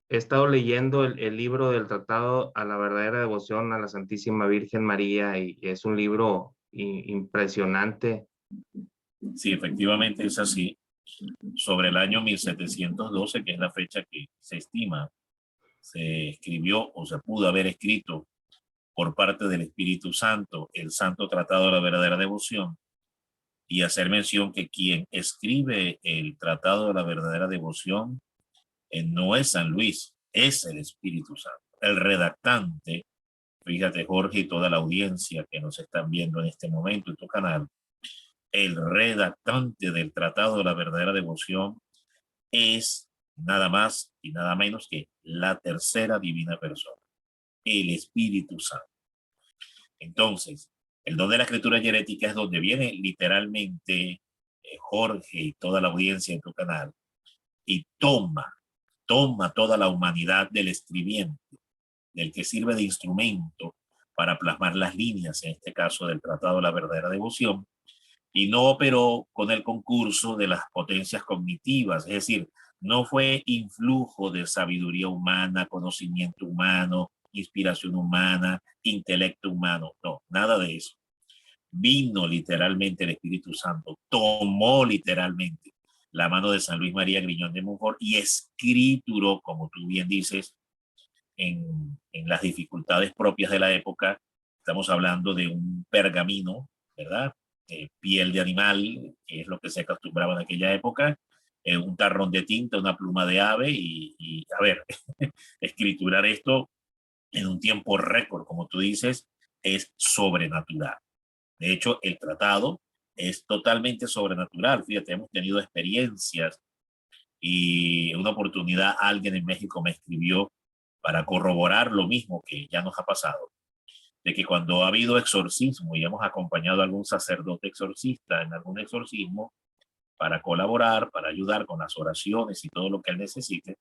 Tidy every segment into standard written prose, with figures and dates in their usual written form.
he estado leyendo el libro del Tratado a la verdadera devoción a la Santísima Virgen María y es un libro impresionante. Sí, efectivamente es así. Sobre el año 1712, que es la fecha que se estima, se escribió o se pudo haber escrito por parte del Espíritu Santo el Santo Tratado de la Verdadera Devoción, y hacer mención que quien escribe el Tratado de la Verdadera Devoción no es San Luis, es el Espíritu Santo. El redactante, fíjate Jorge y toda la audiencia que nos están viendo en este momento en tu canal, el redactante del Tratado de la Verdadera Devoción es nada más y nada menos que la tercera divina persona, el Espíritu Santo. Entonces, el don de la escritura hierética es donde viene literalmente Jorge y toda la audiencia en tu canal y toma toda la humanidad del escribiente, del que sirve de instrumento para plasmar las líneas, en este caso del Tratado de la Verdadera Devoción, y no operó con el concurso de las potencias cognitivas, es decir, no fue influjo de sabiduría humana, conocimiento humano, inspiración humana, intelecto humano, no, nada de eso. Vino literalmente el Espíritu Santo, tomó literalmente la mano de San Luis María Griñón de Montfort y escrituró, como tú bien dices, en las dificultades propias de la época. Estamos hablando de un pergamino, ¿verdad? Piel de animal, que es lo que se acostumbraba en aquella época, un tarrón de tinta, una pluma de ave y a ver, escriturar esto en un tiempo récord, como tú dices, es sobrenatural. De hecho, el tratado es totalmente sobrenatural. Fíjate, hemos tenido experiencias y una oportunidad alguien en México me escribió para corroborar lo mismo que ya nos ha pasado, de que cuando ha habido exorcismo y hemos acompañado a algún sacerdote exorcista en algún exorcismo para colaborar, para ayudar con las oraciones y todo lo que él necesite,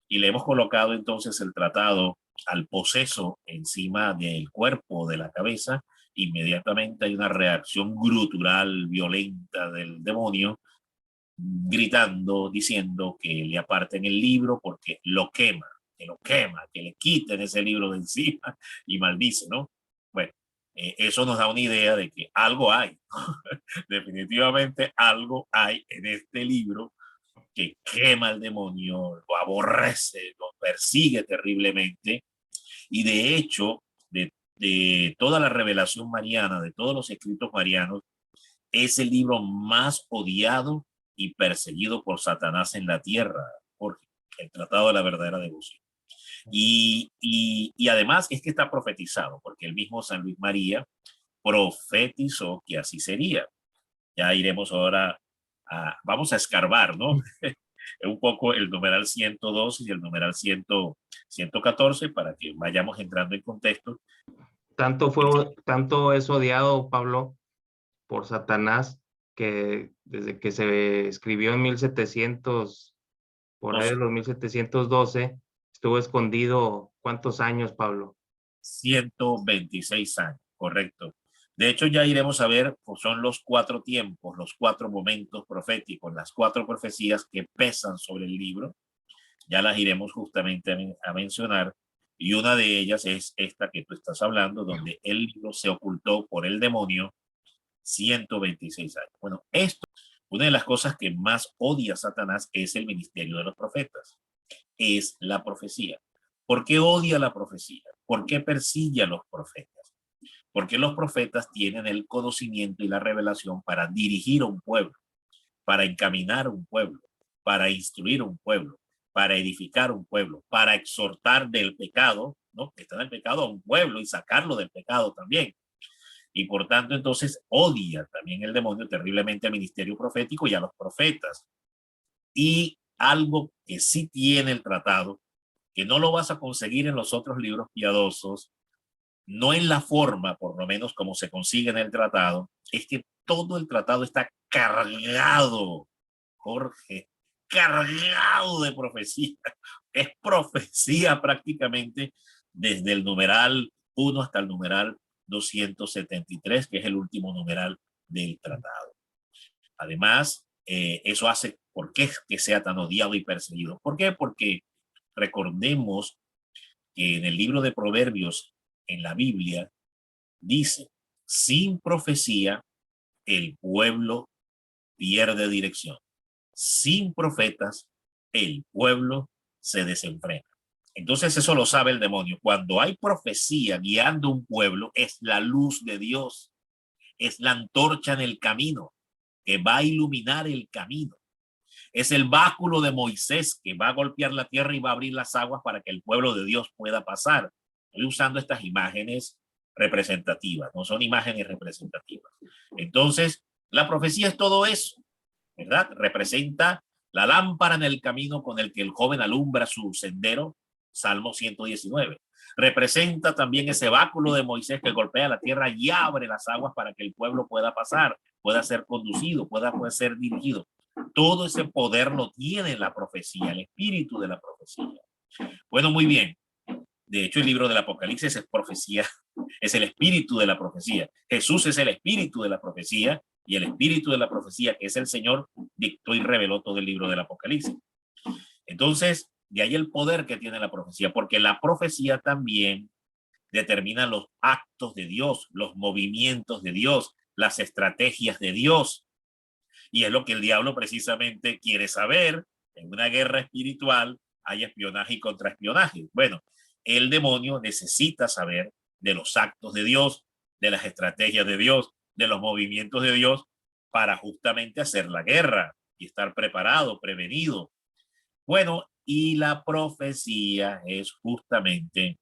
y le hemos colocado entonces el tratado al poseso encima del cuerpo, de la cabeza, inmediatamente hay una reacción grutural violenta del demonio, gritando, diciendo que le aparten el libro porque lo quema, que le quiten ese libro de encima y maldice, ¿no? Bueno, eso nos da una idea de que algo hay, definitivamente algo hay en este libro que quema al demonio, lo aborrece, lo persigue terriblemente y de hecho, de toda la revelación mariana, de todos los escritos marianos, es el libro más odiado y perseguido por Satanás en la tierra, Jorge, el Tratado de la Verdadera Devoción. Y además es que está profetizado, porque el mismo San Luis María profetizó que así sería. Ya iremos ahora vamos a escarbar, ¿no? Un poco el numeral 112 y el numeral 114 para que vayamos entrando en contexto. Tanto es odiado, Pablo, por Satanás, que desde que se escribió en 1700, por ahí de los 1712, estuvo escondido. ¿Cuántos años, Pablo? 126 años, correcto. De hecho, ya iremos a ver, pues son los cuatro tiempos, los cuatro momentos proféticos, las cuatro profecías que pesan sobre el libro. Ya las iremos justamente a mencionar. Y una de ellas es esta que tú estás hablando, donde el libro se ocultó por el demonio 126 años. Bueno, una de las cosas que más odia Satanás es el ministerio de los profetas, es la profecía. ¿Por qué odia la profecía? ¿Por qué persigue a los profetas? Porque los profetas tienen el conocimiento y la revelación para dirigir a un pueblo, para encaminar un pueblo, para instruir un pueblo, para edificar un pueblo, para exhortar del pecado, ¿no? Que está en el pecado a un pueblo y sacarlo del pecado también. Y por tanto, entonces odia también el demonio terriblemente al ministerio profético y a los profetas. Y algo que sí tiene el tratado, que no lo vas a conseguir en los otros libros piadosos, no en la forma, por lo menos como se consigue en el tratado, es que todo el tratado está cargado, Jorge, cargado de profecía. Es profecía prácticamente desde el numeral 1 hasta el numeral 273, que es el último numeral del tratado. Además, eso hace, ¿por qué que sea tan odiado y perseguido? ¿Por qué? Porque recordemos que en el libro de Proverbios, en la Biblia, dice, sin profecía, el pueblo pierde dirección. Sin profetas, el pueblo se desenfrena. Entonces eso lo sabe el demonio. Cuando hay profecía guiando un pueblo, es la luz de Dios, es la antorcha en el camino que va a iluminar el camino. Es el báculo de Moisés que va a golpear la tierra y va a abrir las aguas para que el pueblo de Dios pueda pasar. Estoy usando estas imágenes representativas, no son imágenes representativas. Entonces, la profecía es todo eso, ¿verdad? Representa la lámpara en el camino con el que el joven alumbra su sendero, Salmo 119. Representa también ese báculo de Moisés que golpea la tierra y abre las aguas para que el pueblo pueda pasar, pueda ser conducido, pueda ser dirigido. Todo ese poder lo tiene la profecía, el espíritu de la profecía. Bueno, muy bien. De hecho, el libro del Apocalipsis es profecía, es el espíritu de la profecía. Jesús es el espíritu de la profecía y el espíritu de la profecía, que es el Señor, dictó y reveló todo el libro del Apocalipsis. Entonces, de ahí el poder que tiene la profecía, porque la profecía también determina los actos de Dios, los movimientos de Dios, las estrategias de Dios. Y es lo que el diablo precisamente quiere saber. En una guerra espiritual hay espionaje y contraespionaje. Bueno, el demonio necesita saber de los actos de Dios, de las estrategias de Dios, de los movimientos de Dios, para justamente hacer la guerra y estar preparado, prevenido. Bueno, y la profecía es justamente,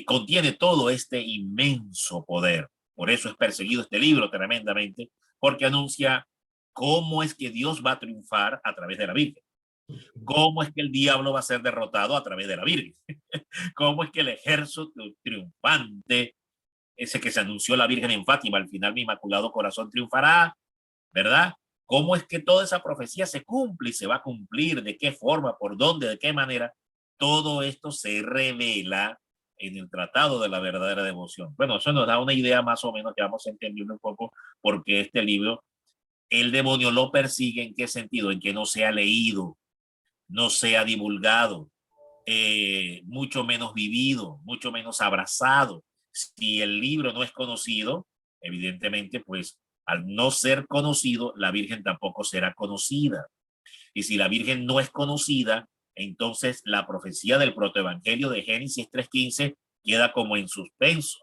contiene todo este inmenso poder. Por eso es perseguido este libro tremendamente, porque anuncia cómo es que Dios va a triunfar a través de la Virgen. ¿Cómo es que el diablo va a ser derrotado a través de la Virgen? ¿Cómo es que el ejército triunfante, ese que se anunció la Virgen en Fátima, al final mi Inmaculado Corazón triunfará, ¿verdad? ¿Cómo es que toda esa profecía se cumple y se va a cumplir? ¿De qué forma? ¿Por dónde? ¿De qué manera? Todo esto se revela en el Tratado de la Verdadera Devoción. Bueno, eso nos da una idea más o menos que vamos entendiendo un poco porque este libro, el demonio lo persigue. ¿En qué sentido? En que no sea leído, no sea divulgado, mucho menos vivido, mucho menos abrazado. Si el libro no es conocido, evidentemente, pues al no ser conocido, la Virgen tampoco será conocida. Y si la Virgen no es conocida, entonces la profecía del protoevangelio de Génesis 3:15 queda como en suspenso.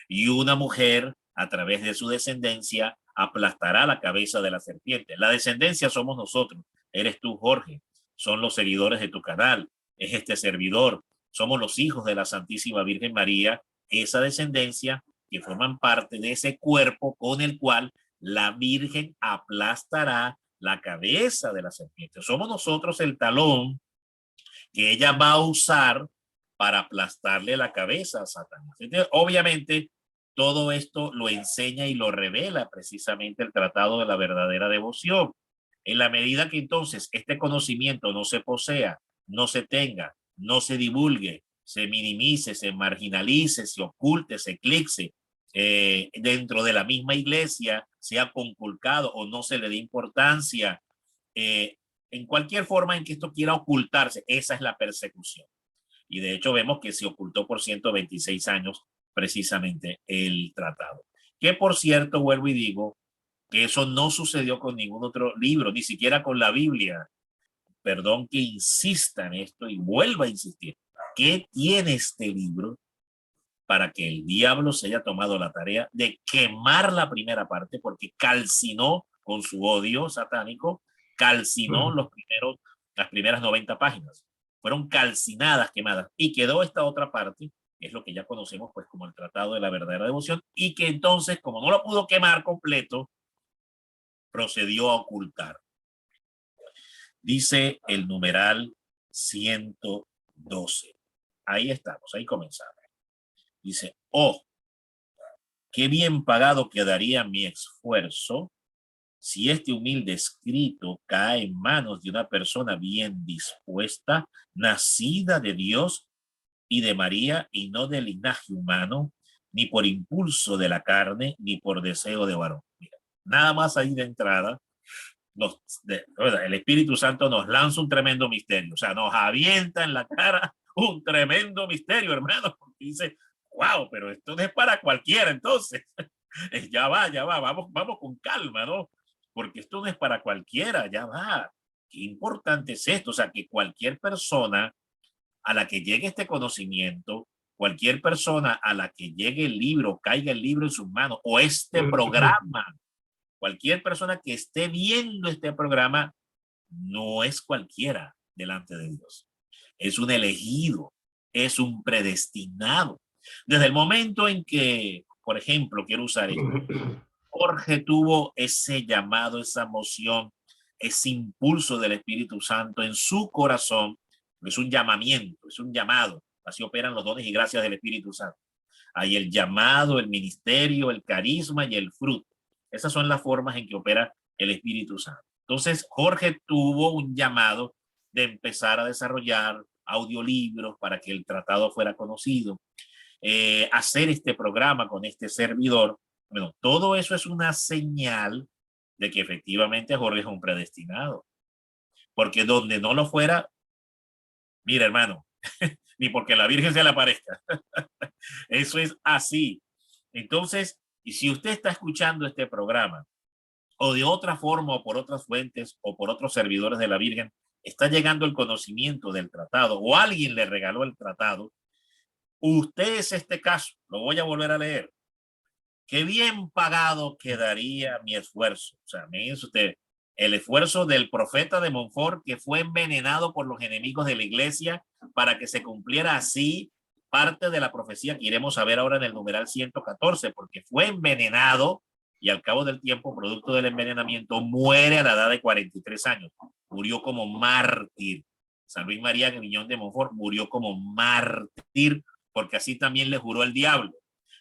Y una mujer, a través de su descendencia, aplastará la cabeza de la serpiente. La descendencia somos nosotros. Eres tú, Jorge. Son los seguidores de tu canal. Es este servidor. Somos los hijos de la Santísima Virgen María. Esa descendencia que forman parte de ese cuerpo con el cual la Virgen aplastará la cabeza de la serpiente. Somos nosotros el talón que ella va a usar para aplastarle la cabeza a Satanás. Entonces, obviamente, todo esto lo enseña y lo revela precisamente el Tratado de la Verdadera Devoción. En la medida que entonces este conocimiento no se posea, no se tenga, no se divulgue, se minimice, se marginalice, se oculte, se eclipse, dentro de la misma iglesia, sea conculcado o no se le dé importancia, en cualquier forma en que esto quiera ocultarse, esa es la persecución. Y de hecho vemos que se ocultó por 126 años precisamente el tratado. Que por cierto, vuelvo y digo, que eso no sucedió con ningún otro libro, ni siquiera con la Biblia. Perdón que insista en esto y vuelva a insistir. ¿Qué tiene este libro para que el diablo se haya tomado la tarea de quemar la primera parte? Porque calcinó con su odio satánico, calcinó las primeras 90 páginas. Fueron calcinadas, quemadas, y quedó esta otra parte, que es lo que ya conocemos pues como el Tratado de la Verdadera Devoción, y que entonces, como no lo pudo quemar completo, procedió a ocultar. Dice el numeral 112. Ahí estamos, ahí comenzamos. Dice, oh, qué bien pagado quedaría mi esfuerzo si este humilde escrito cae en manos de una persona bien dispuesta, nacida de Dios y de María, y no del linaje humano, ni por impulso de la carne, ni por deseo de varón. Mira, nada más ahí de entrada, el Espíritu Santo nos lanza un tremendo misterio, o sea, nos avienta en la cara un tremendo misterio, hermano, porque dice, wow, pero esto no es para cualquiera, entonces, ya va, vamos con calma, ¿no? Porque esto no es para cualquiera, ya va. Qué importante es esto, o sea, que cualquier persona a la que llegue este conocimiento, cualquier persona a la que llegue el libro, caiga el libro en sus manos, o este programa, cualquier persona que esté viendo este programa, no es cualquiera delante de Dios. Es un elegido, es un predestinado. Desde el momento en que, por ejemplo, quiero usar esto, Jorge tuvo ese llamado, esa emoción, ese impulso del Espíritu Santo en su corazón. Es un llamamiento, es un llamado. Así operan los dones y gracias del Espíritu Santo. Hay el llamado, el ministerio, el carisma y el fruto. Esas son las formas en que opera el Espíritu Santo. Entonces, Jorge tuvo un llamado de empezar a desarrollar audiolibros para que el tratado fuera conocido, hacer este programa con este servidor. Bueno, todo eso es una señal de que efectivamente Jorge es un predestinado. Porque donde no lo fuera, mira, hermano, ni porque la Virgen se le aparezca. Eso es así. Entonces, y si usted está escuchando este programa, o de otra forma, o por otras fuentes, o por otros servidores de la Virgen, está llegando el conocimiento del tratado, o alguien le regaló el tratado, usted es este caso. Lo voy a volver a leer. Qué bien pagado quedaría mi esfuerzo. O sea, me dice usted, el esfuerzo del profeta de Montfort que fue envenenado por los enemigos de la iglesia para que se cumpliera así parte de la profecía que iremos a ver ahora en el numeral 114, porque fue envenenado y al cabo del tiempo, producto del envenenamiento, muere a la edad de 43 años. Murió como mártir. San Luis María Griñón de Montfort murió como mártir porque así también le juró el diablo.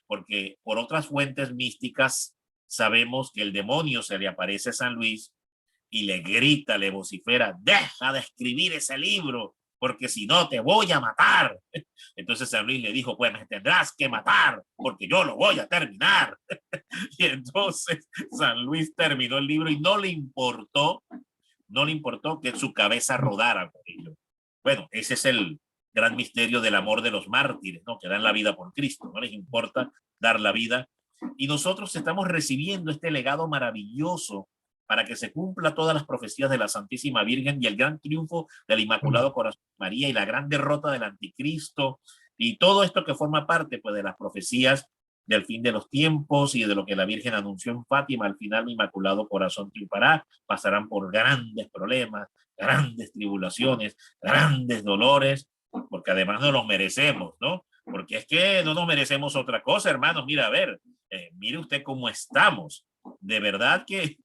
Porque por otras fuentes místicas sabemos que el demonio se le aparece a San Luis y le grita, le vocifera, deja de escribir ese libro, porque si no te voy a matar. Entonces San Luis le dijo, pues me tendrás que matar, porque yo lo voy a terminar. Y entonces San Luis terminó el libro y no le importó que su cabeza rodara por ello. Bueno, ese es el gran misterio del amor de los mártires, ¿no? Que dan la vida por Cristo, no les importa dar la vida. Y nosotros estamos recibiendo este legado maravilloso para que se cumpla todas las profecías de la Santísima Virgen y el gran triunfo del Inmaculado Corazón de María y la gran derrota del anticristo y todo esto que forma parte pues de las profecías del fin de los tiempos y de lo que la Virgen anunció en Fátima. Al final mi Inmaculado Corazón triunfará, pasarán por grandes problemas, grandes tribulaciones, grandes dolores, porque además no los merecemos, ¿no? Porque es que no nos merecemos otra cosa, hermanos. Mira, a ver, mire usted cómo estamos. De verdad que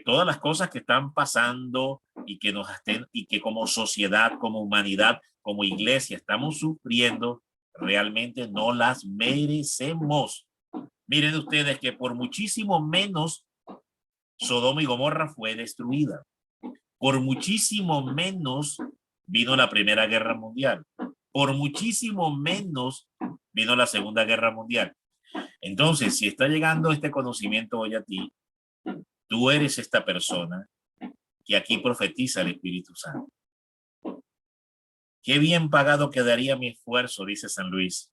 todas las cosas que están pasando y que nos estén, y que como sociedad, como humanidad, como iglesia estamos sufriendo, realmente no las merecemos. Miren ustedes que por muchísimo menos Sodoma y Gomorra fue destruida. Por muchísimo menos vino la Primera Guerra Mundial. Por muchísimo menos vino la Segunda Guerra Mundial. Entonces, si está llegando este conocimiento hoy a ti, tú eres esta persona que aquí profetiza el Espíritu Santo. Qué bien pagado quedaría mi esfuerzo, dice San Luis,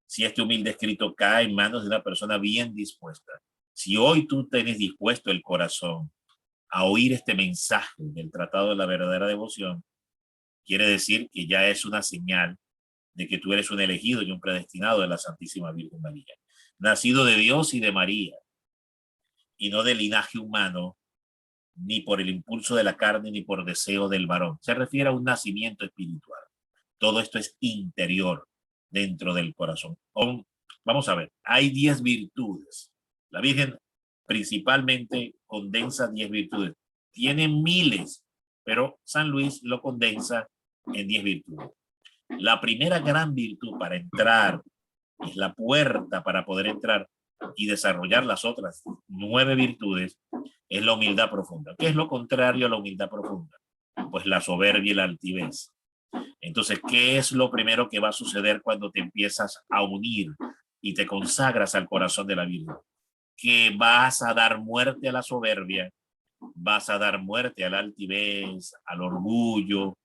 si este humilde escrito cae en manos de una persona bien dispuesta. Si hoy tú tienes dispuesto el corazón a oír este mensaje del Tratado de la Verdadera Devoción, quiere decir que ya es una señal de que tú eres un elegido y un predestinado de la Santísima Virgen María, nacido de Dios y de María, y no de linaje humano, ni por el impulso de la carne, ni por deseo del varón. Se refiere a un nacimiento espiritual. Todo esto es interior, dentro del corazón. Vamos a ver, hay 10 virtudes. La Virgen principalmente condensa 10 virtudes. Tiene miles, pero San Luis lo condensa en 10 virtudes. La primera gran virtud para entrar, es la puerta para poder entrar y desarrollar las otras 9 virtudes, es la humildad profunda. ¿Qué es lo contrario a la humildad profunda? Pues la soberbia y la altivez. Entonces, ¿qué es lo primero que va a suceder cuando te empiezas a unir y te consagras al corazón de la Virgen? Que vas a dar muerte a la soberbia vas a dar muerte a la altivez, al orgullo,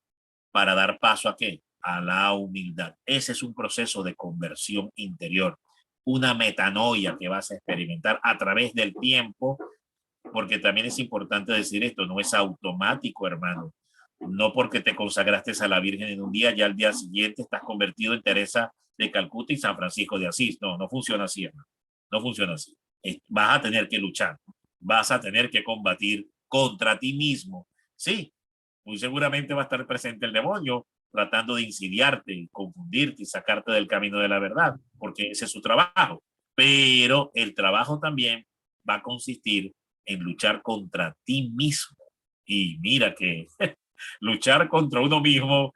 para dar paso ¿a qué? A la humildad. Ese es un proceso de conversión interior, una metanoia que vas a experimentar a través del tiempo, porque también es importante decir esto, no es automático, hermano. No porque te consagraste a la Virgen en un día, ya al día siguiente estás convertido en Teresa de Calcuta y San Francisco de Asís. No, no funciona así, hermano. No funciona así. Vas a tener que luchar, vas a tener que combatir contra ti mismo. Sí, muy seguramente va a estar presente el demonio tratando de insidiarte, confundirte y sacarte del camino de la verdad, porque ese es su trabajo. Pero el trabajo también va a consistir en luchar contra ti mismo. Y mira que luchar contra uno mismo,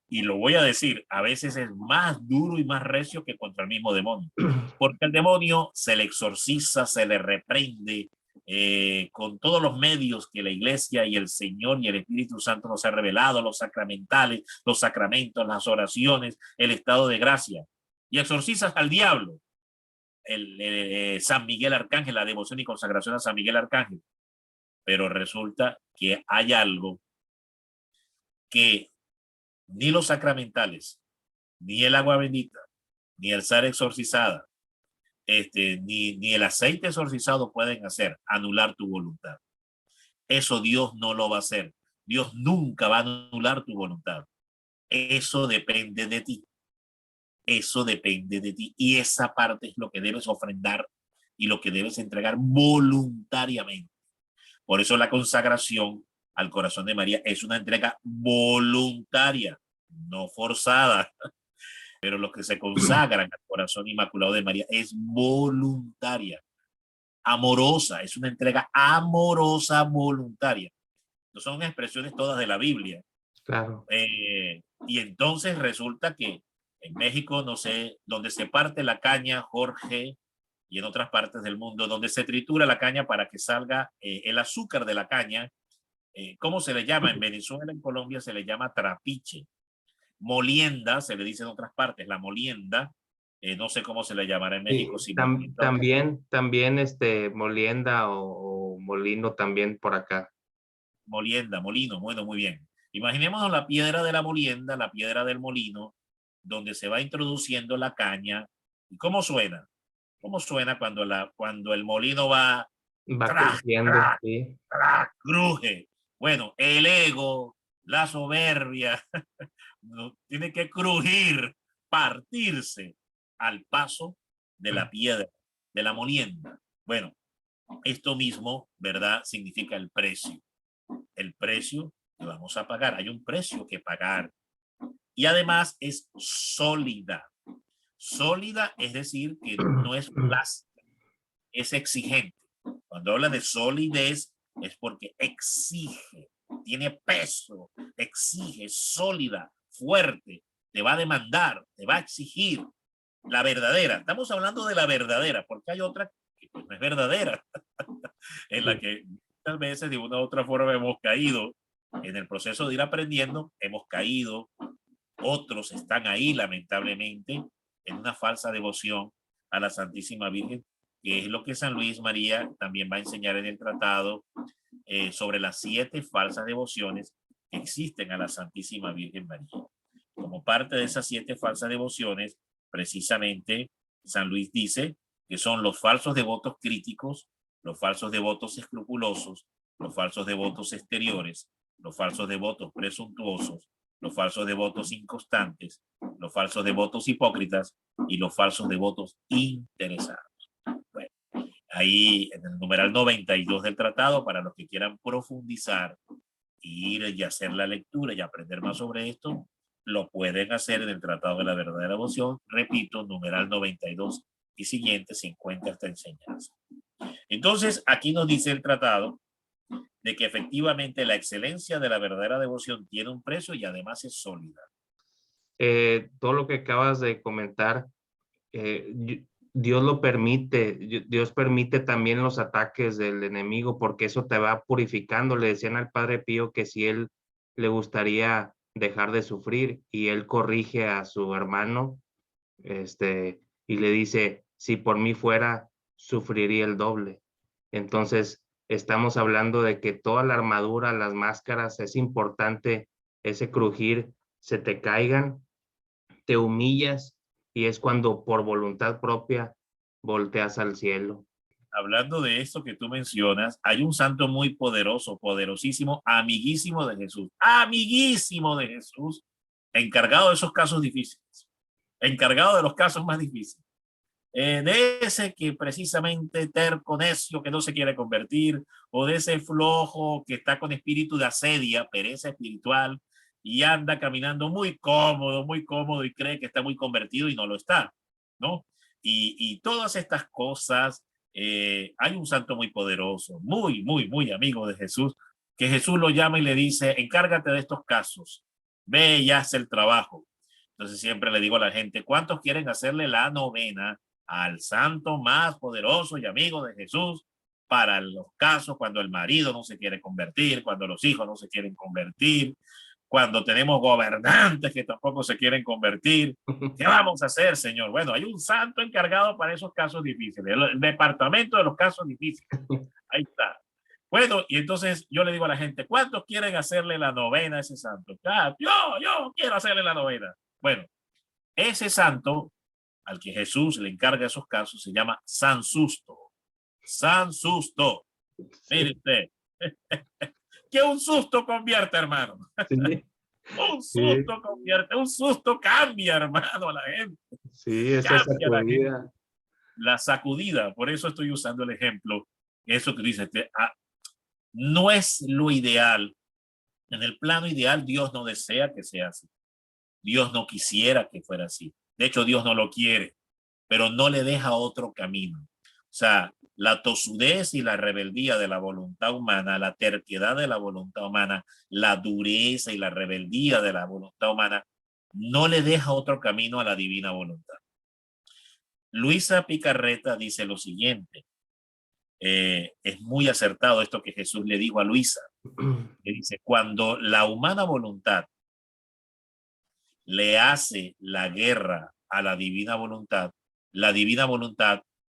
y lo voy a decir, a veces es más duro y más recio que contra el mismo demonio. Porque el demonio se le exorciza, se le reprende con todos los medios que la iglesia y el Señor y el Espíritu Santo nos ha revelado, los sacramentales, los sacramentos, las oraciones, el estado de gracia. Y exorcizas al diablo. San Miguel Arcángel, la devoción y consagración a San Miguel Arcángel. Pero resulta que hay algo que ni los sacramentales, ni el agua bendita, ni el sal exorcizada, ni el aceite exorcizado pueden hacer, anular tu voluntad. Eso Dios no lo va a hacer. Dios nunca va a anular tu voluntad. Eso depende de ti. Eso depende de ti. Y esa parte es lo que debes ofrendar y lo que debes entregar voluntariamente. Por eso la consagración al corazón de María es una entrega voluntaria, no forzada. Pero los que se consagran al corazón inmaculado de María es voluntaria, amorosa, es una entrega amorosa, voluntaria. No son expresiones todas de la Biblia. Claro. Y entonces resulta que en México, no sé, donde se parte la caña, Jorge, y en otras partes del mundo, donde se tritura la caña para que salga el azúcar de la caña, ¿cómo se le llama? En Venezuela, en Colombia se le llama trapiche. Molienda, se le dice en otras partes, la molienda, no sé cómo se le llamará en México. Si también molienda o molino también por acá. Molienda, molino, bueno, muy bien. Imaginemos la piedra de la molienda, la piedra del molino, donde se va introduciendo la caña. ¿Y cómo suena? ¿Cómo suena cuando el molino va creciendo? Sí. Cruje? Bueno, el ego, la soberbia, tiene que crujir, partirse al paso de la piedra, de la molienda. Bueno, esto mismo, ¿verdad? Significa el precio. El precio que vamos a pagar. Hay un precio que pagar. Y además es sólida. Sólida es decir que no es plástica, es exigente. Cuando habla de solidez es porque exige, tiene peso, exige, sólida, fuerte, te va a demandar, te va a exigir. La verdadera, estamos hablando de la verdadera, porque hay otra que pues no es verdadera, en la que muchas veces de una u otra forma hemos caído en el proceso de ir aprendiendo, hemos caído, otros están ahí lamentablemente en una falsa devoción a la Santísima Virgen, que es lo que San Luis María también va a enseñar en el tratado sobre las 7 falsas devociones que existen a la Santísima Virgen María. Como parte de esas 7 falsas devociones, precisamente San Luis dice que son los falsos devotos críticos, los falsos devotos escrupulosos, los falsos devotos exteriores, los falsos devotos presuntuosos, los falsos devotos inconstantes, los falsos devotos hipócritas y los falsos devotos interesados. Bueno, ahí en el numeral 92 del tratado, para los que quieran profundizar, ir y hacer la lectura y aprender más sobre esto, lo pueden hacer en el Tratado de la Verdadera Devoción, repito, numeral 92 y siguiente, se encuentra esta enseñanza. Entonces, aquí nos dice el tratado de que efectivamente la excelencia de la verdadera devoción tiene un precio y además es sólida. Todo lo que acabas de comentar, Dios lo permite, Dios permite también los ataques del enemigo porque eso te va purificando. Le decían al Padre Pío que si él le gustaría dejar de sufrir y él corrige a su hermano, y le dice, si por mí fuera, sufriría el doble. Entonces, estamos hablando de que toda la armadura, las máscaras, es importante ese crujir, se te caigan, te humillas y es cuando por voluntad propia volteas al cielo. Hablando de esto que tú mencionas, hay un santo muy poderoso, poderosísimo, amiguísimo de Jesús, encargado de esos casos difíciles, encargado de los casos más difíciles. De ese que precisamente terco, necio, que no se quiere convertir, o de ese flojo que está con espíritu de asedia, pereza espiritual, y anda caminando muy cómodo y cree que está muy convertido y no lo está, ¿no? Y todas estas cosas, hay un santo muy poderoso, muy amigo de Jesús, que Jesús lo llama y le dice, encárgate de estos casos, ve y haz el trabajo. Entonces siempre le digo a la gente, ¿cuántos quieren hacerle la novena al santo más poderoso y amigo de Jesús para los casos cuando el marido no se quiere convertir, cuando los hijos no se quieren convertir, cuando tenemos gobernantes que tampoco se quieren convertir? ¿Qué vamos a hacer, Señor? Bueno, hay un santo encargado para esos casos difíciles, el departamento de los casos difíciles. Ahí está. Bueno, y entonces yo le digo a la gente, ¿cuántos quieren hacerle la novena a ese santo? Ah, yo quiero hacerle la novena. Bueno, ese santo al que Jesús le encarga esos casos se llama San Susto. San Susto. Mire usted. Que un susto convierte, hermano. Sí, Un sí, susto convierte, un susto cambia, hermano, a la gente. sí, esa Cambia a la gente. sacudida. La sacudida, por eso estoy usando el ejemplo. Eso que dice, no es lo ideal. En el plano ideal, Dios no desea que sea así. Dios no quisiera que fuera así. De hecho, Dios no lo quiere, pero no le deja otro camino. O sea, la tosudez y la rebeldía de la voluntad humana, la terquedad de la voluntad humana, la dureza y la rebeldía de la voluntad humana, no le deja otro camino a la divina voluntad. Luisa Picarreta dice lo siguiente, es muy acertado esto que Jesús le dijo a Luisa, que dice, cuando la humana voluntad le hace la guerra a la divina voluntad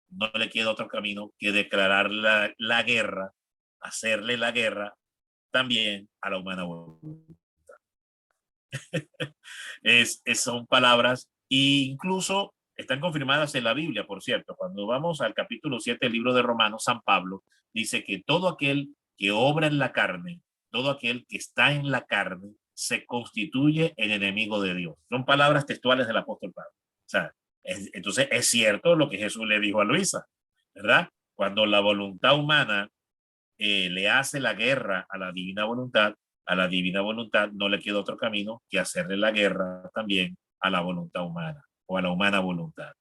no le queda otro camino que declarar la guerra, hacerle la guerra también a la humana voluntad. Son palabras e incluso están confirmadas en la Biblia, por cierto. Cuando vamos al capítulo 7 del libro de Romanos, San Pablo dice que todo aquel que obra en la carne, todo aquel que está en la carne, se constituye en enemigo de Dios. Son palabras textuales del apóstol Pablo. O sea, entonces es cierto lo que Jesús le dijo a Luisa, ¿verdad? Cuando la voluntad humana le hace la guerra a la divina voluntad no le queda otro camino que hacerle la guerra también a la voluntad humana o a la humana voluntad.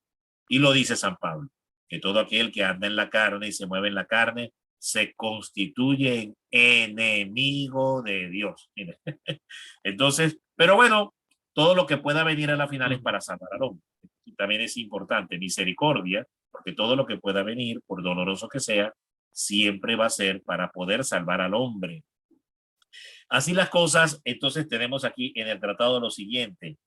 Y lo dice San Pablo, que todo aquel que anda en la carne y se mueve en la carne se constituye en enemigo de Dios. Entonces, pero bueno, todo lo que pueda venir a la final es para salvar al hombre. Y también es importante misericordia, porque todo lo que pueda venir, por doloroso que sea, siempre va a ser para poder salvar al hombre. Así las cosas, entonces tenemos aquí en el tratado lo siguiente.